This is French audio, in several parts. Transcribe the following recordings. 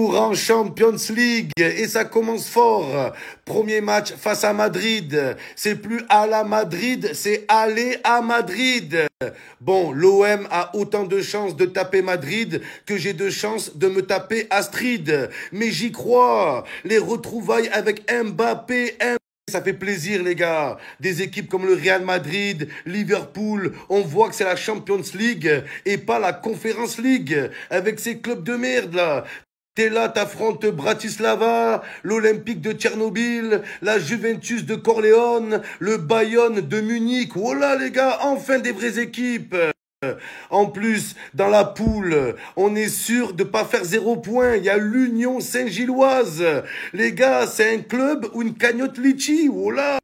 Retour en Champions League et ça commence fort. Premier match face à Madrid. C'est plus à la Madrid, c'est aller à Madrid. Bon, l'OM a autant de chances de taper Madrid que j'ai de chances de me taper Astrid. Mais j'y crois. Les retrouvailles avec Mbappé, ça fait plaisir, les gars. Des équipes comme le Real Madrid, Liverpool, on voit que c'est la Champions League et pas la Conference League avec ces clubs de merde, là. T'es là, t'affrontes Bratislava, l'Olympique de Tchernobyl, la Juventus de Corleone, le Bayern de Munich. Voilà, les gars, enfin des vraies équipes. En plus, dans la poule, on est sûr de pas faire 0 point. Il y a l'Union Saint-Gilloise. Les gars, c'est un club ou une cagnotte litchi. Oh là!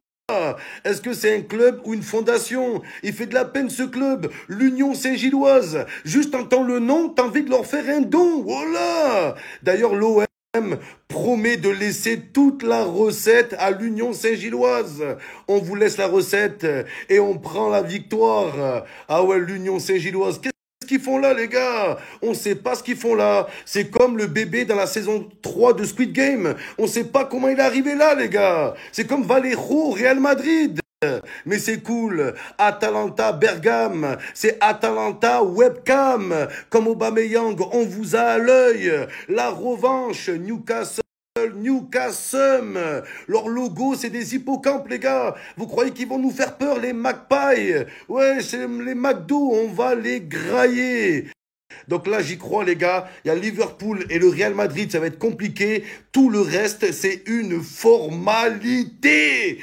Est-ce que c'est un club ou une fondation? Il fait de la peine ce club, l'Union Saint-Gilloise. Juste entends le nom, t'as envie de leur faire un don. Voilà. D'ailleurs, l'OM promet de laisser toute la recette à l'Union Saint-Gilloise. On vous laisse la recette et on prend la victoire. Ah ouais, l'Union Saint-Gilloise. Qu'est-ce qu'ils font là, les gars? On sait pas ce qu'ils font là. C'est comme le bébé dans la saison 3 de Squid Game. On sait pas comment il est arrivé là, les gars. C'est comme Vallejo, Real Madrid. Mais c'est cool. Atalanta Bergame, c'est Atalanta Webcam. Comme Aubameyang, on vous a à l'œil. La revanche, Newcastle, leur logo c'est des hippocampes, les gars. Vous croyez qu'ils vont nous faire peur, les Magpies? Ouais, c'est les McDo, on va les grailler. Donc là, j'y crois, les gars. Il y a Liverpool et le Real Madrid, ça va être compliqué. Tout le reste, c'est une formalité.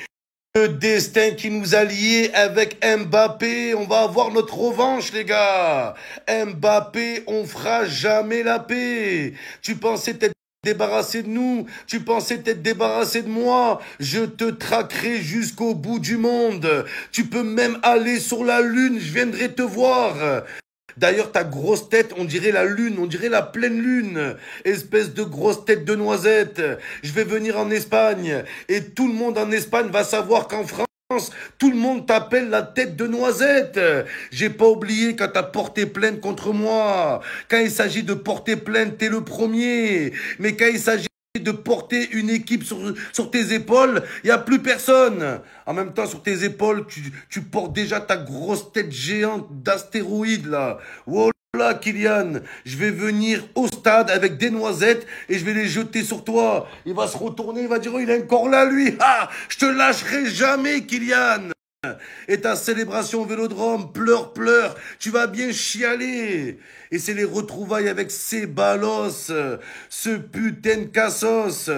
Le destin qui nous a liés avec Mbappé, on va avoir notre revanche, les gars. Mbappé, on fera jamais la paix. Tu pensais t'être débarrassé de nous, tu pensais t'être débarrassé de moi. Je te traquerai jusqu'au bout du monde. Tu peux même aller sur la lune, je viendrai te voir. D'ailleurs, ta grosse tête, on dirait la lune, on dirait la pleine lune. Espèce de grosse tête de noisette. Je vais venir en Espagne et tout le monde en Espagne va savoir qu'en France, tout le monde t'appelle la tête de noisette. J'ai pas oublié quand t'as porté plainte contre moi. Quand il s'agit de porter plainte, t'es le premier. Mais quand il s'agit de porter une équipe sur tes épaules, il n'y a plus personne. En même temps, sur tes épaules, tu portes déjà ta grosse tête géante d'astéroïde, là. Voilà, Kylian, je vais venir au stade avec des noisettes et je vais les jeter sur toi. Il va se retourner, il va dire, oh, il est encore là, lui. Ah, je te lâcherai jamais, Kylian. Et ta célébration au Vélodrome, pleure, tu vas bien chialer. Et c'est les retrouvailles avec Ceballos, ce putain de Cassos.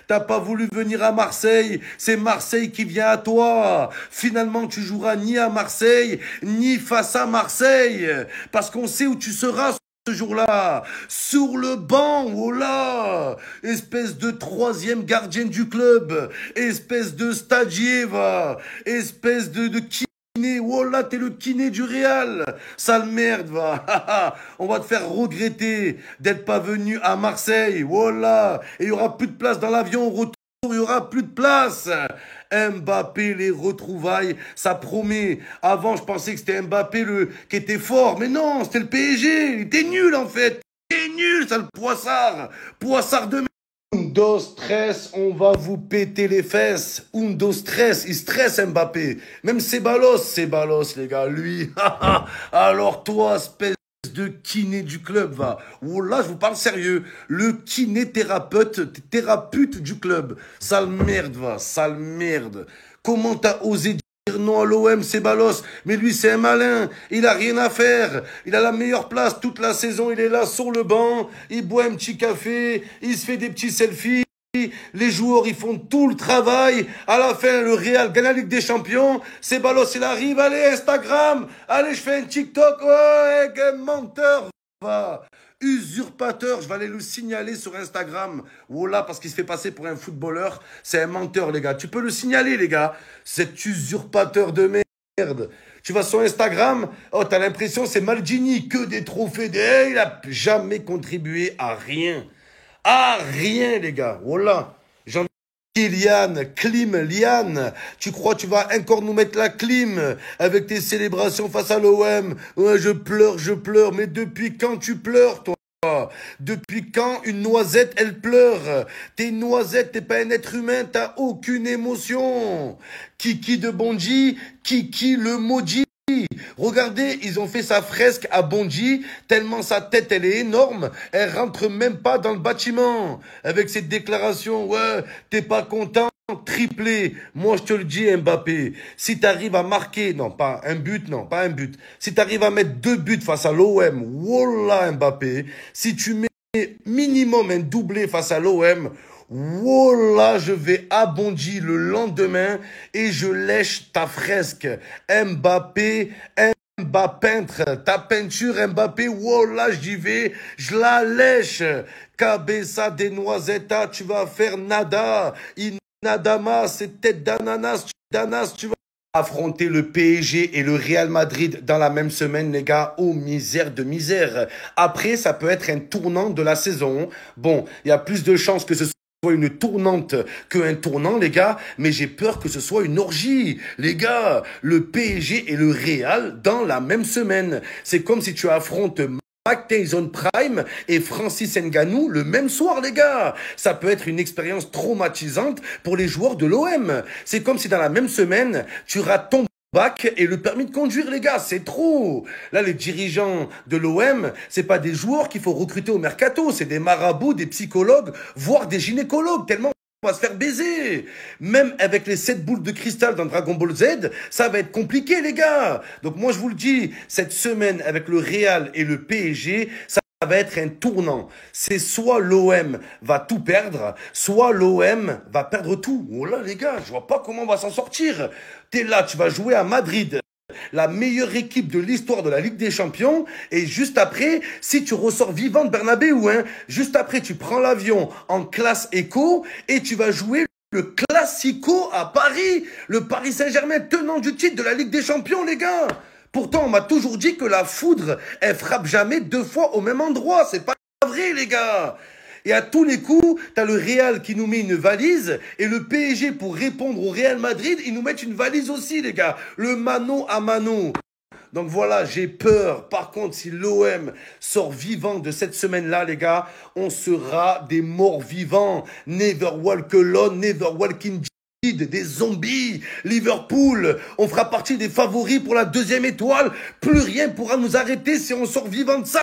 T'as pas voulu venir à Marseille, c'est Marseille qui vient à toi. Finalement, tu joueras ni à Marseille, ni face à Marseille. Parce qu'on sait où tu seras ce jour-là, sur le banc, oh là, espèce de troisième gardien du club, espèce de stagiaire, va, espèce de kiné, oh là, t'es le kiné du Real, sale merde, va, on va te faire regretter d'être pas venu à Marseille, oh là, et il y aura plus de place dans l'avion au retour. Il y aura plus de place. Mbappé, les retrouvailles, ça promet. Avant, je pensais que c'était Mbappé qui était fort. Mais non, c'était le PSG. Il était nul, en fait. Il est nul, ça, le poissard. Poissard de merde. Undo stress, on va vous péter les fesses. Undo stress, il stresse Mbappé. Même Ceballos, les gars, lui. Alors toi, espèce de kiné du club, va. Oh là, je vous parle sérieux. Le kinésithérapeute du club. Sale merde, va. Sale merde. Comment t'as osé dire non à l'OM, Ceballos? Mais lui, c'est un malin. Il a rien à faire. Il a la meilleure place toute la saison. Il est là sur le banc. Il boit un petit café. Il se fait des petits selfies. Les joueurs, ils font tout le travail. À la fin, le Real gagne la Ligue des Champions. Ceballos, il arrive. Allez, Instagram. Allez, je fais un TikTok. Ouais, menteur. Va. Usurpateur. Je vais aller le signaler sur Instagram. Voilà, parce qu'il se fait passer pour un footballeur. C'est un menteur, les gars. Tu peux le signaler, les gars. Cet usurpateur de merde. Tu vas sur Instagram. Oh, t'as l'impression c'est Maldini. Que des trophées. Il a jamais contribué à rien. Ah, rien, les gars. Voilà. Kylian, Liane, tu crois tu vas encore nous mettre la clim avec tes célébrations face à l'OM? Ouais, je pleure, mais depuis quand tu pleures, toi? Depuis quand une noisette, elle pleure? T'es une noisette, t'es pas un être humain, t'as aucune émotion. Kiki de Bonji, Kiki le maudit. Regardez, ils ont fait sa fresque à Bonji, tellement sa tête, elle est énorme, elle rentre même pas dans le bâtiment. Avec cette déclaration, ouais, t'es pas content, triplé. Moi, je te le dis, Mbappé, si t'arrives à marquer, non, pas un but, non, pas un but. Si t'arrives à mettre 2 buts face à l'OM, wallah, Mbappé, si tu mets minimum un doublé face à l'OM, voilà, je vais à Bondy le lendemain et je lèche ta fresque. Mbappé, peintre, ta peinture Mbappé, voilà, j'y vais, je la lèche. Cabeza de Noisetta, tu vas faire nada. Inadama, c'est tête d'ananas, tu vas affronter le PSG et le Real Madrid dans la même semaine, les gars. Oh, misère de misère. Après, ça peut être un tournant de la saison. Bon, il y a plus de chances que ce soit une tournante qu'un tournant, les gars, mais j'ai peur que ce soit une orgie. Les gars, le PSG et le Real dans la même semaine. C'est comme si tu affrontes Mike Tyson Prime et Francis Ngannou le même soir, les gars. Ça peut être une expérience traumatisante pour les joueurs de l'OM. C'est comme si dans la même semaine, tu rates ton bac et le permis de conduire, les gars, c'est trop. Là, les dirigeants de l'OM, c'est pas des joueurs qu'il faut recruter au mercato, c'est des marabouts, des psychologues, voire des gynécologues, tellement on va se faire baiser. Même avec les 7 boules de cristal dans Dragon Ball Z, ça va être compliqué, les gars. Donc moi, je vous le dis, cette semaine avec le Real et le PSG, ça va être un tournant. C'est soit l'OM va tout perdre, soit l'OM va perdre tout. Oh là, les gars, je vois pas comment on va s'en sortir. T'es là, tu vas jouer à Madrid, la meilleure équipe de l'histoire de la Ligue des Champions, et juste après, si tu ressors vivant de Bernabéu, hein, juste après, tu prends l'avion en classe éco et tu vas jouer le Classico à Paris, le Paris Saint-Germain, tenant du titre de la Ligue des Champions, les gars. Pourtant, on m'a toujours dit que la foudre, elle frappe jamais 2 fois au même endroit. C'est pas vrai, les gars. Et à tous les coups, t'as le Real qui nous met une valise et le PSG, pour répondre au Real Madrid, ils nous mettent une valise aussi, les gars. Le mano à mano. Donc voilà, j'ai peur. Par contre, si l'OM sort vivant de cette semaine-là, les gars, on sera des morts vivants. Never walk alone, never walking dead, des zombies. Liverpool, on fera partie des favoris pour la 2e étoile. Plus rien pourra nous arrêter si on sort vivant de ça.